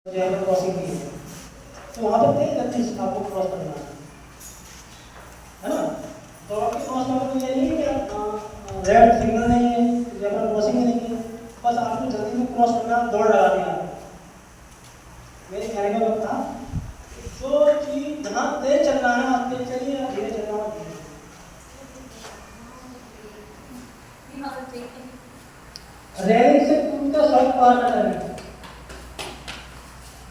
Zebra crossing की है, तो वहाँ पर तेज गति से आपको क्रॉस करना है ना। तो आपके क्रॉस करने में ये नहीं कि रेड सिग्नल नहीं है, जेब्रा क्रॉसिंग नहीं है, बस आपको जल्दी में क्रॉस करना, दौड़ लगा दिया। मेरे कहने का मतलब था जो चीज जहाँ तेज चलना है आप तेज चलिए, धीरे चलना है रेलिंग से कूद का शॉट पार न करें।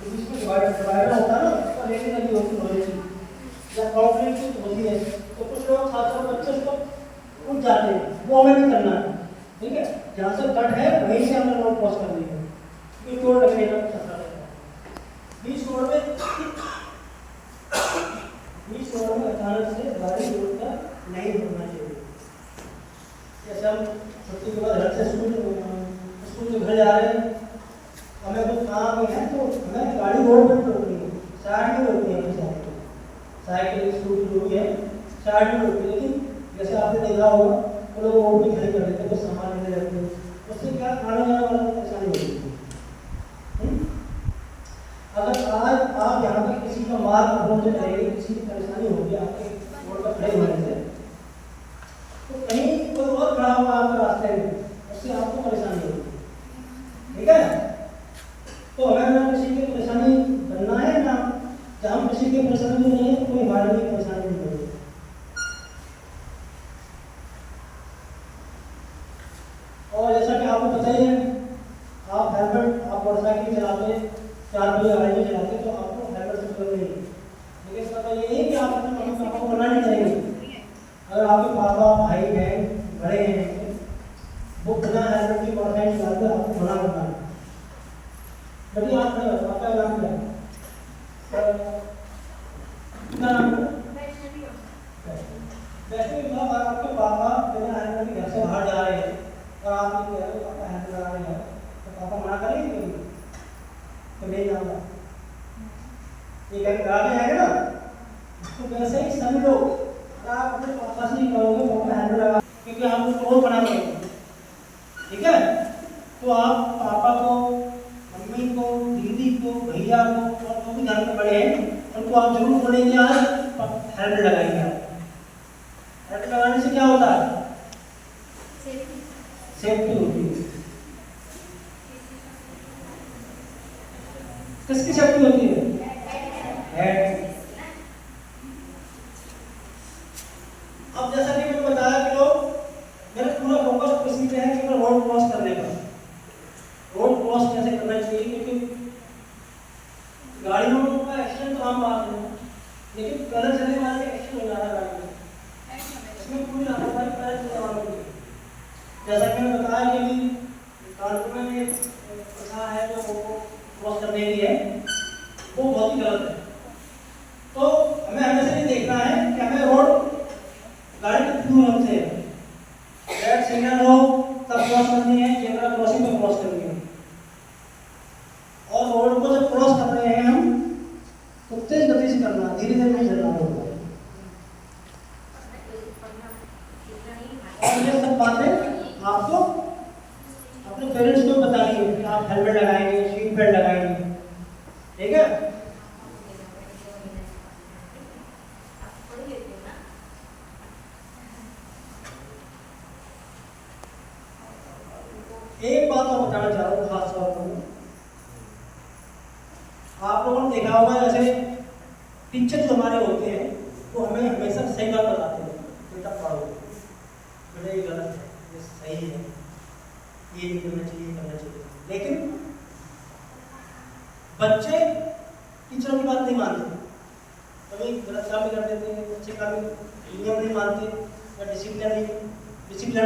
इसमें डिवाइडर होता है ना, तो रेलिंग लगी होती है या कंक्रीट की होती है, तो कुछ लोग छात्र बच्चे उसको कूद जाते हैं, वो हमें नहीं करना है। ठीक है, जहाँ से कट है वहीं से हमें रोड क्रॉस करनी है, क्योंकि टोल लगने का खतरा रहता है। बीच रोड में अचानक से गाड़ी रोड पर नहीं रुकना चाहिए। जैसे हम छुट्टी के बाद घर से स्कूल से घर जा रहे हैं, हमें कुछ काम है तो हमें गाड़ी रोड पर रोकनी है, साइड में रोकनी है। साइकिल स्कूटी जो भी है साइड में रोकनी है। लेकिन जैसे आपने देखा होगा वो लोग रोड पे खड़े कर देते हैं, कुछ सामान लेने लगते हैं, उससे क्या आने जाने वाला परेशानी होती है। अगर आज आप यहाँ पर किसी का मार्ग अवरोध करेंगे, किसी की परेशानी होगी आपके रोड पर खड़े होने से, तो कहीं कोई और खड़ा हुआ आपके रास्ते में, उससे आपको परेशानी होगी। ठीक है, तो हमें ना किसी की परेशानी बनना है ना, जब हम किसी की परेशानी में नहीं है कोई हमारे लिए परेशानी नहीं होगी। और जैसा कि आपको पता ही है, आप हेलमेट, आप मोटरसाइकिल चलाते, 4 पहिया गाड़ी में चलाते, तो आपको हेलमेट से जरूरत नहीं है। लेकिन इसका मतलब ये नहीं कि आप अपने मम्मी पापा को मना नहीं करेंगे। अगर आपके पापा भाई बहन बड़े हैं, वो बिना हेलमेट की मोटरसाइकिल चलाते हैं, आपको मना करना है। बड़ी आप नहीं होता, आपका नाम क्या है? कितना नाम है? वैसे भी आपके पापा बिना हेलमेट के घर से बाहर जा रहे हैं और आप ये कह रहे हो पापा हेलमेट लगा रहे हैं, तो पापा मना करेंगे कभी? तो नहीं जाऊंगा, ये कहीं गाड़ी आएगा ना, तो वैसे ही सभी लोग आप अपने पापा से ही कहोगे पापा हेलमेट लगा, क्योंकि आप उसको मना करोगे। ठीक है, तो आप पापा को, मम्मी को, दीदी को, भैया को और जो भी घर में बड़े हैं उनको आप जरूर बोलेंगे आज हेलमेट लगाएंगे। हेलमेट लगाने से क्या होता है? सेफ्टी होती है। किसकी सेफ्टी होती है? अब जैसा कि मैंने बताया कि लोग, मेरा पूरा फोकस इसी पे है कि मैं रोड क्रॉस करने का, रोड क्रॉस कैसे करना चाहिए, क्योंकि गाड़ियों का एक्सीडेंट तो आम बात है, लेकिन पैदल चलने वाले एक्सीडेंट हो जा रहा है गाड़ी में, इसमें पूरी लापरवाही पैदल चलने वालों की। जैसा कि मैंने बताया कि अभी कानपुर में एक प्रथा है जो क्रॉस करने की है, वो बहुत ही गलत है। तो हमें हमेशा ये देखना है कि हमें रोड गाड़ी कितनी दूर हमसे है, रेड सिग्नल हो तब क्रॉस करनी है, जेब्रा क्रॉसिंग पे क्रॉस करनी है। और रोड को जब क्रॉस कर रहे हैं हम तो तेज गति से करना, धीरे धीरे नहीं चलना होगा। और ये सब बातें आपको अपने पेरेंट्स को बताइए कि आप हेलमेट लगाएंगे, सीट बेल्ट लगाएंगे। ठीक है, एक बात और बताना चाह रहा हूँ खास तौर पर, आप लोगों ने देखा होगा जैसे टीचर जो हमारे होते हैं वो हमें हमेशा सही बात बताते हैं, बेटा पढ़ो, बेटा ये गलत है, ये सही है, ये नहीं करना चाहिए, करना चाहिए। लेकिन बच्चे टीचरों की बात नहीं मानते, कभी गलत काम भी कर देते हैं, बच्चे का भी नियम नहीं मानते या डिसिप्लिन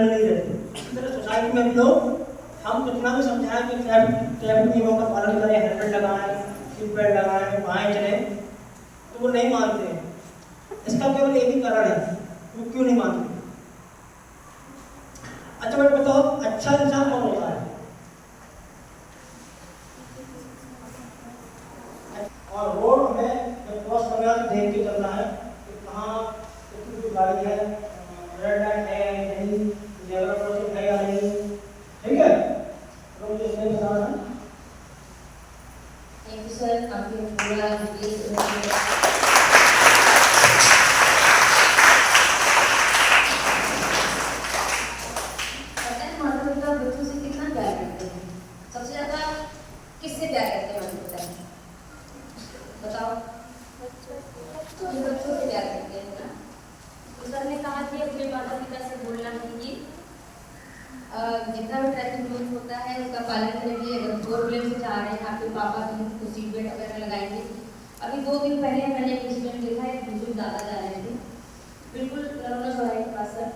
नहीं रहते। इसी तरह सोसाइटी में भी लोग, हम कितना भी समझाएं कि ट्रैफिक नियमों का पालन करें, हेलमेट लगाएं, सीट बेल्ट लगाएं, बाएं चलें, तो वो नहीं मानते हैं। इसका केवल एक ही कारण है, वो क्यों नहीं मानते। अच्छा बेटा बताओ, अच्छा इंसान कौन होता है? और रोड में जब क्रॉस करना है तो देख के चलना है कि कहाँ कितनी गाड़ी है, रेड लाइट है या नहीं, जेब्रा क्रॉसिंग है या नहीं। ठीक है, रोड इसमें बताना है। सर काफ़ी पूरा पता है माता पिता बच्चों से कितना प्यार करते हैं। सबसे ज़्यादा किससे प्यार करते हैं माता पिता? बताओ। बच्चों से प्यार करते हैं ना। तो सर ने कहा कि अपने माता पिता से बोलना है कि जितना भी ट्रैफिक रूल्स होता है उसका पालन करेंगे। अगर 4 व्हीलर से जा रहे हैं आपके पापा तो सीट बेल्ट वगैरह लगाएंगे। अभी 2 दिन पहले मैंने एक इंसिडेंट देखा, एक बुजुर्ग दादा जा रहे थे बिल्कुल नरोना चौराहे के पास सर,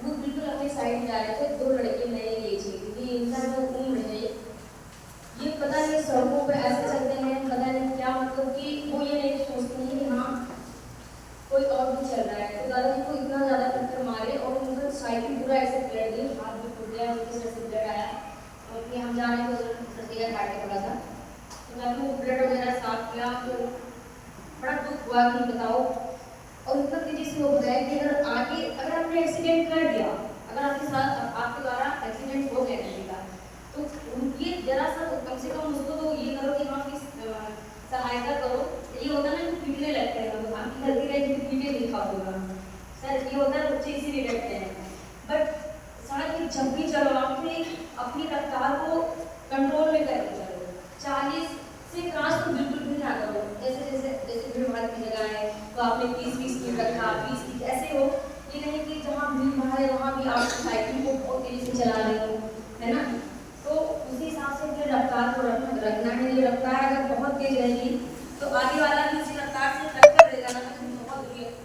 वो बिल्कुल अपने साइड जा रहे थे। 2 लड़के नए एज के, क्योंकि इनका जो उम्र है ये पता नहीं सड़कों पे ऐसे चलते हैं, पता नहीं क्या, मतलब कि वो ये नहीं सोचते हैं कि हाँ कोई और भी चल रहा है। तो दादाजी को इतना ज़्यादा टक्कर मारे और उनका साइकिल पूरा ऐसे पलट गई, हाथ भी टूट गया, उनके सर से ब्लड आया। और फिर हम जा रहे थे उधर रसिया घाट के थोड़ा सा, तो जब वो ब्लड वगैरह साफ किया तो बड़ा दुख हुआ कि बताओ। और इतना तेजी से हो गया कि अगर आपने एक्सीडेंट कर दिया, अगर आपके साथ आपके द्वारा एक्सीडेंट हो गया किसी का, तो उनकी जरा सा कम से कम उसको तो ये करो कि हाँ सहायता करो। ये होता है ना कि पीटने लगते हैं लोग, आपकी गलती रही कि पीटे लिखा होगा सर, ये होता है बच्चे इसीलिए डरते हैं। बट सड़क जब भी चलो अपनी रफ्तार को कंट्रोल में करके चलो। 40 से क्रॉस तो बिल्कुल भी ना करो। जैसे भीड़ भाड़ की जगह है तो आपने 30-20 की रखा, 20 की ऐसे हो। ये नहीं कि जहाँ भीड़ भाड़ है वहाँ भी आप साइकिल को बहुत तेजी से चला रहे हो, है ना। तो उसी हिसाब से फिर रफ्तार को रखना है। ये रफ्तार अगर बहुत तेज रहेगी तो आगे वाला भी उसी रफ्तार से टक्कर देगा ना, तो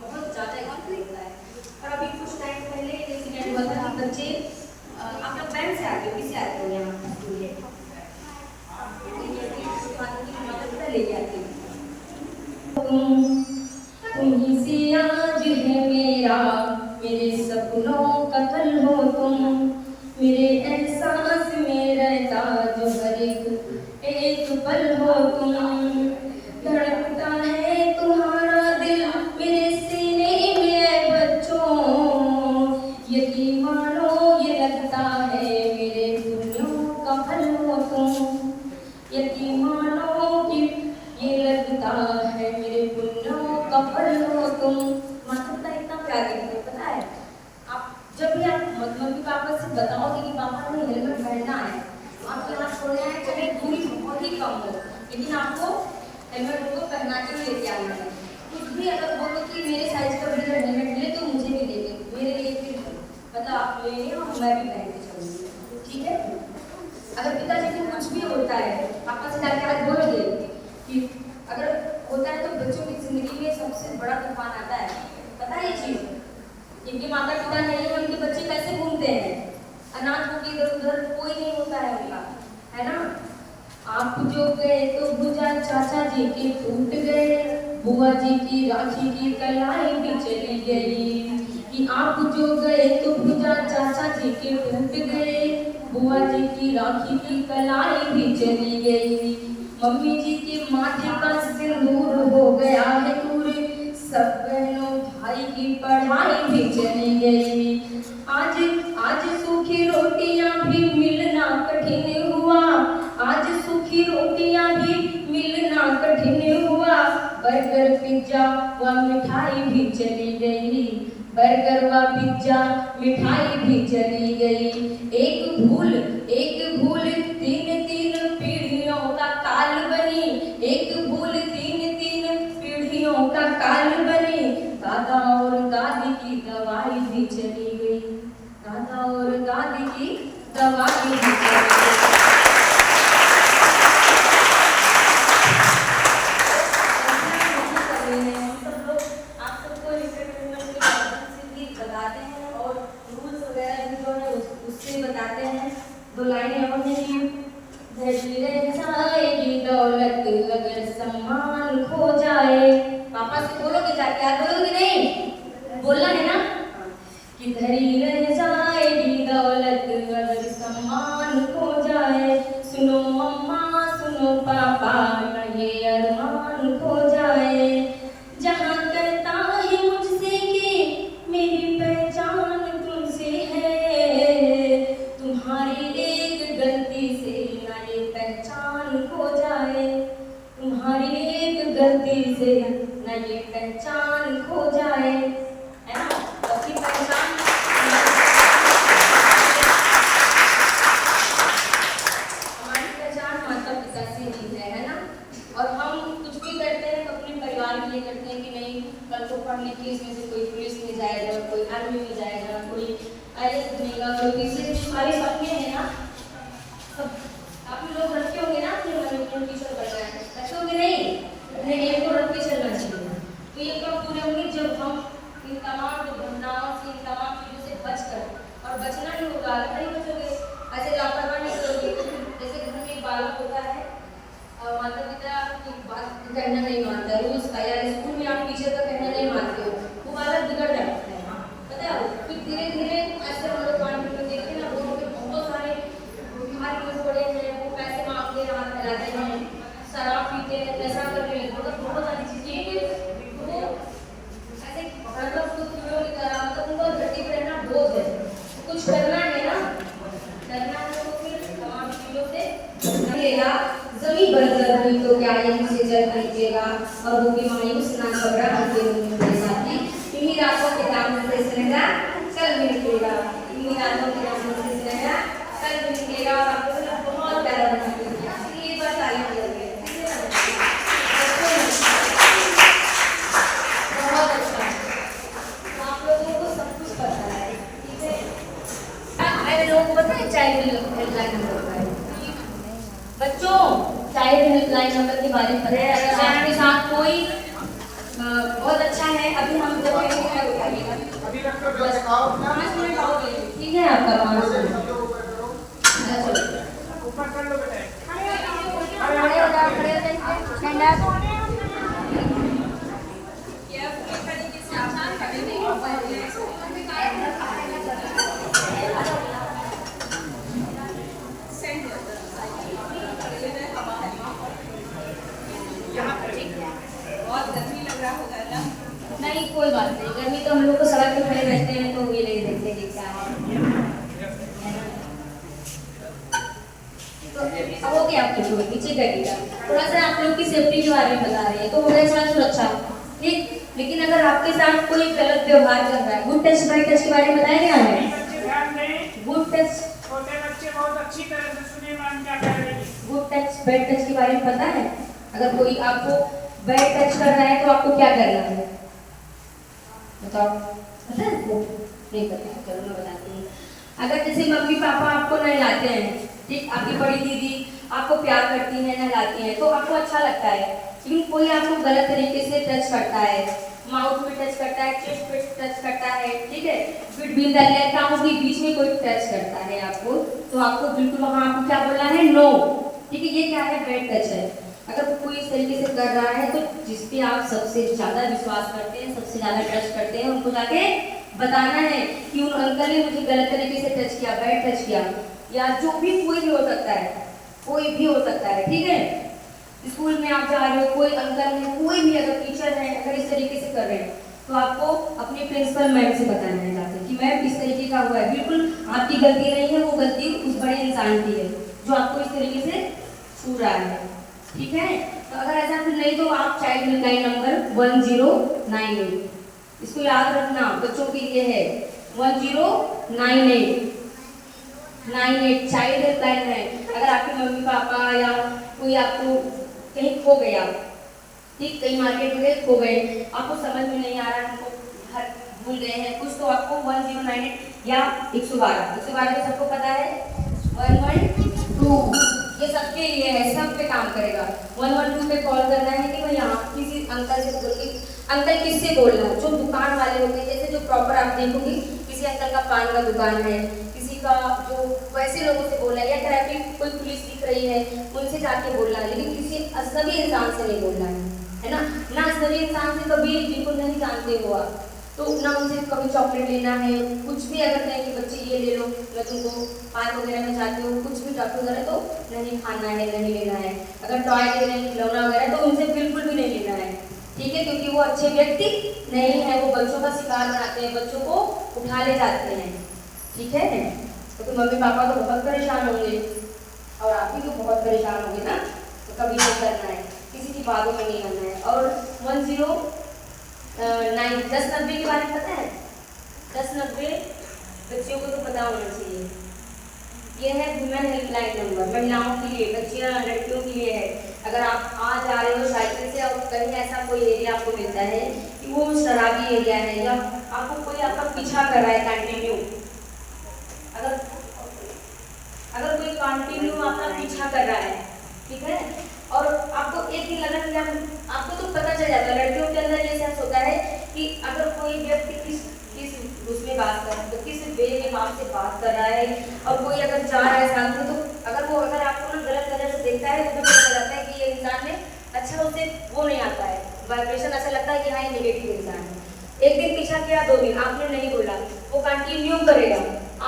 बहुत ज़्यादा एक्सीडेंट होता है। और अभी कुछ टाइम पहले एक्सीडेंट हुआ था कि बच्चे आप लोग बैंक से आते हो, किससे आते हो यहाँ लेके आते तुम्हीं से आज है मेरा, मेरे सपनों का कल हो तुम, मेरे एहसास में रहता जो हर एक पल हो तुम। धड़कता है तुम्हारा दिल मेरे सीने में बच्चों, यकीन मानो ये लगता है मेरे दुनियों का फल हो तुम। यकीन मानो कि ये लगता है मेरे पुण्यों का फल हो तुम। माता पिता इतना प्यार करते हैं, पता है। आप जब भी आप मम्मी पापा से बताओगे कि पापा हमें हेलमेट पहनना है, आपके हाथ छोड़ना है, चाहे दूरी बहुत ही कम हो, लेकिन आपको हेलमेट उनको पहना के लेके आना है। कुछ भी अगर बोलो कि मेरे साइज का भी हेलमेट मिले तो मुझे भी लेंगे, मेरे लिए फिर मतलब आप ले लें और मैं भी पहन के चलूँगी, ठीक है। अगर पिताजी को कुछ भी होता है, पापा से जाके आज बोलोगे कि अगर होता है तो बच्चों की जिंदगी में सबसे बड़ा तूफान आता है, पता है ये चीज़। इनके माता पिता नहीं है, उनके बच्चे कैसे घूमते हैं, अनाथ होकर इधर उधर कोई नहीं होता है उनका, है ना। आप जो गए तो भुजा चाचा जी के टूट गए, बुआ जी की राखी की कलाई भी चली गई। कि आप जो गए तो भुजा चाचा जी के टूट गए, बुआ जी की राखी की कलाई भी चली गई। मम्मी जी के माथे का सिंदूर हो गया है दूर, सब बहनों भाई की पढ़ाई भी चली गई। आज सूखी रोटियां भी मिलना कठिन हुआ, आज सूखी रोटियां भी मिलना कठिन हुआ। बर्गर पिज्जा व मिठाई भी चली गई, बर्गर व पिज्जा मिठाई भी चली गई। एक भूल 3 पीढ़ियों का काल बनी, एक भूल 3 पीढ़ियों का काल बनी। दादा और दादी की दवाई भी चली गई, दादा और दादी की दवाई भी चली गई। आप सबको इंटरटेनमेंट के माध्यम से भी बताते हैं और रूल्स वगैरह भी जो है उससे बताते हैं। 2 लाइनें और हैं, धरी रह जाएगी दौलत अगर सम्मान खो जाए। पापा से बोलोगे जाके, याद बोलोगे नहीं, बोलना है ना। कि धरी रह जाएगी दौलत अगर सम्मान खो जाए, सुनो मम्मा सुनो पापा ये अरमान खो जाए। जहाँ कहता है मुझसे कि मेरी पहचान तुमसे है, तुम्हारी एक गलती से ना ये पहचान खो जाए। गलती से न ये पहचान खो जाए, है ना। अपनी पहचान हमारी पहचान माता पिता से ही है ना। और हम कुछ भी करते हैं तो अपने परिवार के लिए करते हैं कि नहीं कल को पढ़ लिख के इसमें से कोई पुलिस में जाएगा, कोई आर्मी में जाएगा, कोई IAS बनेगा, कोई तीसरे हमारे सपने हैं ना। सब आप लोग रखे होंगे ना अपने मन में टीचर बनना है, रखे होंगे नहीं, अपने एम को रख के चलना चाहिए। तो ये कब पूरे होंगे जब हम इन तमाम दुर्घटनाओं से, इन तमाम चीज़ों से बच कर, और बचना नहीं होगा नहीं बचोगे, ऐसे लापरवाही नहीं करोगे। जैसे घर में एक बालक होता है और माता पिता की बात कहना नहीं मानता, रूल्स का, या स्कूल में आप टीचर का कहना नहीं मानते हो, वो बालक बिगड़ जाता है, पता है। फिर धीरे धीरे ऐसे हम लोग कानपुर में देखते हैं ना, रोड पे बहुत सारे बीमार लोग पड़े हैं, वो पैसे मांग के हाथ फैलाते हैं, शराब पीते हैं, नशा कर रहे हैं, मतलब बहुत सारी चीज़ें। वो ऐसे मतलब खुद कीड़ों की तरह, मतलब उनको धरती पर रहना बहुत है, तो कुछ करना है ना, करना है तो फिर तमाम चीज़ों से मिलेगा। जमीन बंजर हुई तो क्या यहीं से जल लीजिएगा, और वो भी मायूस ना घबरा के मेरे साथी, इन्हीं रातों के दाम से रहेगा कल भी निकलेगा, इन्हीं रातों के दाम से रहेगा कल भी निकलेगा। और आपको बहुत प्यारा बना दिया, इसलिए एक बार ताली बजाइए, बहुत अच्छा। आप लोगों को सब कुछ पता है, ठीक है। अरे लोगों को पता है चाइल्ड हेल्पलाइन नंबर होता है बच्चों, चाइल्ड हेल्पलाइन नंबर के बारे में पता है। अगर आपके साथ कोई बहुत अच्छा है, अभी हम जब अभी 5 मिनट आओगे, ठीक है आपका 5 मिनट नहीं, कोई बात नहीं, गर्मी तो हम लोग को सड़क पे खड़े रहते हैं तो ये नहीं देखते कि क्या है। तो हो गया आपको छोड़ नीचे करिएगा, थोड़ा सा आप लोग की सेफ्टी के बारे में बता रहे हैं तो हो गया सुरक्षा, ठीक। लेकिन अगर आपके साथ कोई गलत व्यवहार कर रहा है, गुड टच बैड टच के बारे में बताया गया है। गुड टच, छोटे बच्चे बहुत अच्छी तरह से सुनिए मैम क्या कह रही है। गुड टच बैड टच के बारे में पता है। अगर कोई आपको बैड टच कर रहा है तो आपको क्या करना है बताओ, पता है आपको? नहीं पता, चलो मैं बताती हूँ। अगर जैसे मम्मी पापा आपको नहलाते हैं, ठीक, आपकी बड़ी दीदी आपको प्यार करती है, नहलाती है, तो आपको अच्छा लगता है। लेकिन कोई आपको गलत तरीके से टच करता है, माउथ में टच करता है, चेस्ट पे टच करता है, ठीक है, बिटवीन द लेग टाउन के बीच में कोई टच करता है आपको, तो आपको बिल्कुल वहाँ आपको क्या बोलना है, नो, ठीक है। ये क्या है, बैड टच है। अगर कोई इस तरीके से कर रहा है तो जिस पे आप सबसे ज़्यादा विश्वास करते हैं, सबसे ज़्यादा ट्रस्ट करते हैं, उनको जाके बताना है कि उन अंकल ने मुझे गलत तरीके से टच किया, बैड टच किया, या जो भी कोई भी हो सकता है, कोई भी हो सकता है, ठीक है। स्कूल में आप जा रहे हो, कोई अंकल है, कोई भी अगर टीचर है, अगर इस तरीके से कर रहे हैं तो आपको अपने प्रिंसिपल मैम से बताना है जाकर कि मैम इस तरीके का हुआ है, बिल्कुल आपकी गलती नहीं है, वो गलती उस बड़े इंसान की है जो आपको इस तरीके से छू रहा है, ठीक है। तो अगर ऐसा फिर नहीं तो आप चाइल्ड हेल्पलाइन नंबर 1098, इसको याद रखना, बच्चों के लिए है 1098 चाइल्ड हेल्पलाइन है। अगर आपके मम्मी पापा या कोई आपको कहीं खो गया, ठीक, कहीं मार्केट में खो गए, आपको समझ में नहीं आ रहा, हमको घर भूल गए हैं कुछ, तो आपको 1098 या 112 तो सबको पता है, 112 ये सबके लिए है, सब पे काम करेगा। 112 पे कॉल करना है कि भाई यहाँ किसी अंकल से बोल के, अंकल किससे बोलना है, जो दुकान वाले होते हैं, जैसे जो प्रॉपर आप देखोगे किसी अंकल का पान का दुकान है, किसी का जो वैसे लोगों से बोलना है, या ट्रैफिक कोई पुलिस दिख रही है उनसे जाके बोलना है, लेकिन किसी अजनबी इंसान से नहीं बोलना है ना। ना अजनबी इंसान से कभी बिल्कुल नहीं जानते हो आप, तो ना उनसे कभी चॉकलेट लेना है, कुछ भी अगर कहें कि बच्चे ये ले लो, मैं तुमको पार्क वगैरह में जाती हूँ, कुछ भी डॉक्टर वगैरह, तो नहीं खाना है, नहीं लेना है। अगर टॉय ले रहे हैं, खिलौना वगैरह, तो उनसे बिल्कुल भी नहीं लेना है, ठीक है, क्योंकि वो अच्छे व्यक्ति नहीं है, वो बच्चों का शिकार बनाते हैं, बच्चों को उठा ले जाते हैं, ठीक है। क्योंकि मम्मी पापा तो बहुत परेशान होंगे और आप भी तो बहुत परेशान होंगे ना, तो कभी नहीं करना है, किसी की बातों में नहीं आना है। और 109 1090 के बारे में पता है? 1090 बच्चियों को तो पता होना चाहिए। ये है वुमेन हेल्पलाइन नंबर, महिलाओं के लिए, बच्चियां लड़कियों के लिए है। अगर आप आ जा रहे हो साइकिल से और कहीं ऐसा कोई एरिया आपको मिलता है कि वो शराबी एरिया है या आपको कोई आपका पीछा कर रहा है कंटिन्यू, अगर कोई कंटिन्यू आपका पीछा कर रहा है, ठीक है, और आपको एक दिन लगा कि आपको तो पता चल जाता है, लड़कियों के अंदर ये सेंस होता है कि अगर कोई व्यक्ति किस उसमें बात कर रहा है, तो किस वे में आपसे बात कर रहा है, और कोई अगर जा रहा है साथ में, तो अगर आपको ना गलत नजर से देखता है तो पता जाता है कि ये इंसान ने अच्छा उसे वो नहीं आता है, वाइब्रेशन ऐसा लगता है कि हाँ ये नेगेटिव इंसान है। एक दिन पीछा किया, 2 दिन आपने नहीं बोला, वो कंटिन्यू करेगा।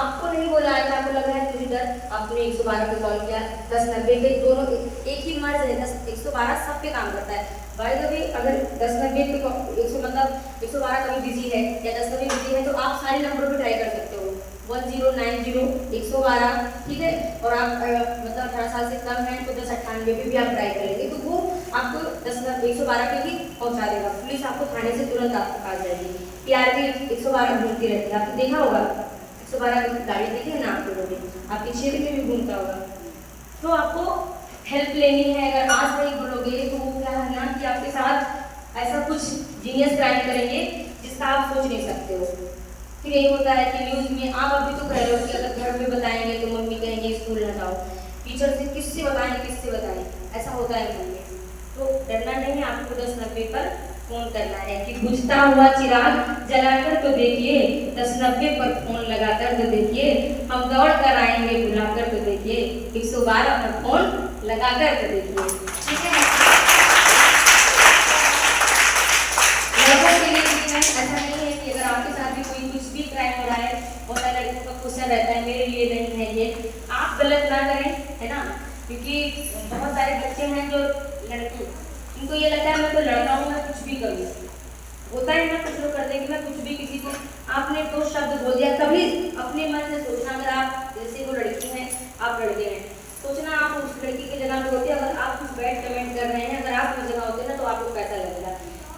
आपको नहीं बोला है, आपको लग रहा है मुझे डर, आपने 112 पे कॉल किया, 1090 पे, दोनों एक ही मर्ज है, 112 सब पे काम करता है। बाय द वे अगर 1090 पे 112 कभी बिजी है या 1090 बिजी है तो आप सारे नंबर पे ट्राई कर सकते हो, 1090 112, ठीक है। और आप मतलब 18 साल से कम है तो 1098 पे भी आप ट्राई करेंगे तो वो आपको 112 पे ही पहुंचा देगा। पुलिस आपको थाने से तुरंत आपके पास जाएगी। PRP 112 घूमती रहती है, आपने देखा होगा 112 गाड़ी देखी है ना आप लोगों ने, आपके क्षेत्र में भी घूमता होगा। तो आपको हेल्प लेनी है, अगर आज नहीं बोलोगे तो वो क्या है ना कि आपके साथ ऐसा कुछ जीनियस क्राइम करेंगे जिसका आप सोच नहीं सकते हो। फिर यही होता है कि न्यूज़ में आप अभी तो कह रहे हो कि अगर घर में बताएंगे तो मम्मी कहेंगे स्कूल ना जाओ, टीचर से किससे बताएं, ऐसा होता है घर में। तो डरना नहीं है, आपको 1090 पर फोन करना है कि बुझता हुआ चिराग जलाकर तो देखिए, 1090 पर फोन लगाकर तो देखिए, हम दौड़ कर आएंगे बुलाकर तो देखिए, 112 पर फोन लगाकर तो देखिए, ठीक है। लोगों के लिए भी ऐसा नहीं है कि अगर आपके साथ भी कोई कुछ भी क्राइम हो रहा है, बहुत सारे लड़कों का क्वेश्चन रहता है मेरे लिए नहीं है ये, आप गलत ना करें, है ना, क्योंकि बहुत सारे बच्चे हैं जो लड़की, उनको ये लगता है मैं तो लड़का हूँ, मैं कुछ भी करूँ, होता है ना कुछ लोग करते हैं कि मैं कुछ भी किसी को, आपने 2 शब्द बोल दिया, कभी अपने मन से सोचना, अगर आप जैसे वो लड़की है आप लड़के हैं, सोचना आप उस लड़की की जगह पे होते, अगर आप कुछ बैड कमेंट कर रहे हैं, अगर आप उस जगह होते ना तो आपको कैसा लगेगा।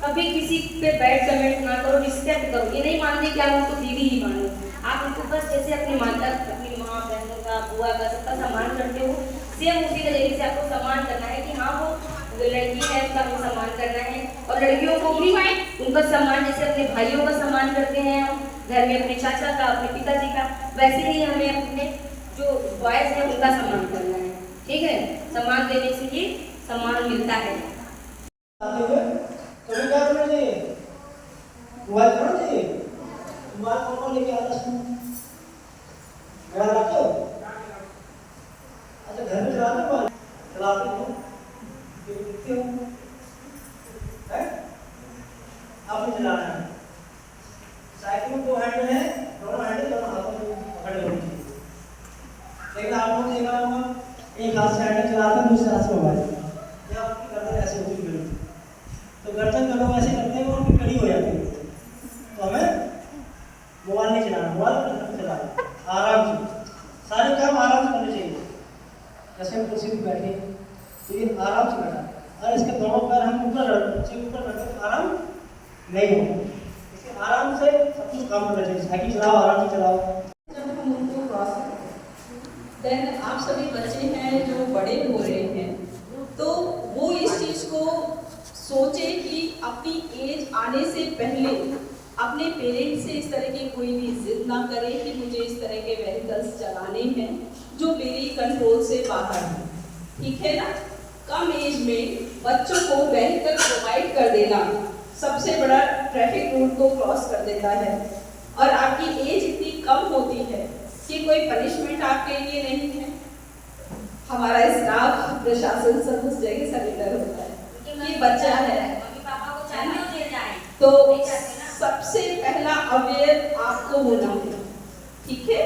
कभी किसी पे बैड कमेंट ना करो, रिस्पेक्ट करो, ये नहीं मानते कि आप उनको दीदी ही मानो, आप उनको बस जैसे अपनी माता, अपनी माँ बहनों का, बुआ का, सबका सम्मान करते हो, सेम उसी तरीके से आपको सम्मान करना है कि हाँ वो लड़की है उसका हमें सम्मान करना है, और लड़कियों को भी उनका सम्मान जैसे अपने भाइयों का सम्मान करते हैं हम घर में, अपने चाचा का, अपने पिताजी का, वैसे ही हमें अपने जो बॉयज हैं उनका सम्मान करना है, ठीक है। सम्मान देने से ही सम्मान मिलता है। तुम्हें क्या करना चाहिए? मोबाइल करना चाहिए। मोबाइल कौन लेके आता है? घर लाते हो? अच्छा घर में चलाते हो? मोबाइल चलाते हो? देखते हो? हैं? आपने चलाना है। साइकिल में 2 हैंडल है, दोनों हैंडल दोनों हाथों में पकड़े होने चाहिए। लेकिन आप लोग देखा होगा एक हाथ से हैंडल चलाते हैं, दूसरे हाथ से मोबाइल, या आपकी गर्दन ऐसे होती है, तो गर्दन का लोग ऐसे करते हैं और कड़ी हो जाती है। तो हमें मोबाइल नहीं चलाना, मोबाइल चलाना आराम से, सारे काम आराम से करने चाहिए। जैसे हम कुर्सी पर बैठे तो ये आराम से बैठा, और इसके दोनों पैर हम ऊपर रखें तो आराम नहीं होगा, इसके आराम से सब कुछ काम करना चाहिए। साइकिल चलाओ, आराम से चलाओ। जब हम उनको क्रॉस देन आप सभी बच्चे हैं जो बड़े हो रहे हैं, तो वो इस चीज़ को सोचे कि अपनी एज आने से पहले अपने पेरेंट्स से इस तरह की कोई भी जिद ना करे कि मुझे इस तरह के व्हीकल्स चलाने हैं जो मेरी कंट्रोल से बाहर हैं, ठीक है ना। कम एज में बच्चों को व्हीकल प्रोवाइड कर देना सबसे बड़ा ट्रैफिक रूल को क्रॉस कर देता है, और आपकी एज इतनी कम होती है कि कोई पनिशमेंट आपके लिए नहीं है। हमारा स्टाफ, प्रशासन सब उस जगह सरेंडर होता है कि बच्चा है, तो सबसे पहला अवेयर आपको होना है, ठीक है।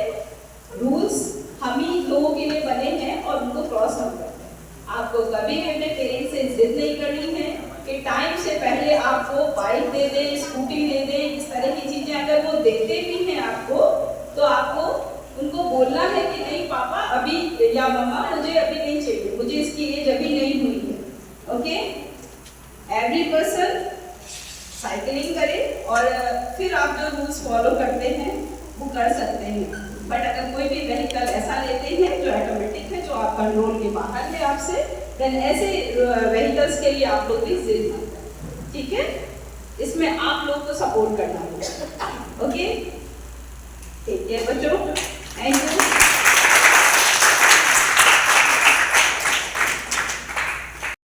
रूल्स हम ही लोगों के लिए बने हैं और उनको क्रॉस हम करते हैं। आपको कभी भी अपने पेरेंट्स से जिद नहीं करनी है कि टाइम से पहले आपको बाइक दे दे, स्कूटी दे दे, इस तरह की चीजें अगर वो देते भी हैं आपको, तो आपको उनको बोलना है कि नहीं पापा अभी, या मम्मा मुझे अभी नहीं चाहिए, मुझे इसकी एज अभी नहीं हुई है, ओके। एवरी पर्सन साइकिलिंग करे और फिर आप जो रूल्स फॉलो करते हैं वो कर सकते हैं। बट अगर कोई भी व्हीकल ऐसा लेते हैं जो ऑटोमेटिक है, जो आप कंट्रोल के बाहर है आपसे, देन ऐसे व्हीकल्स के लिए आप लोग भी जिद मत करें, ठीक है? इसमें आप लोग को सपोर्ट करना होगा, ओके?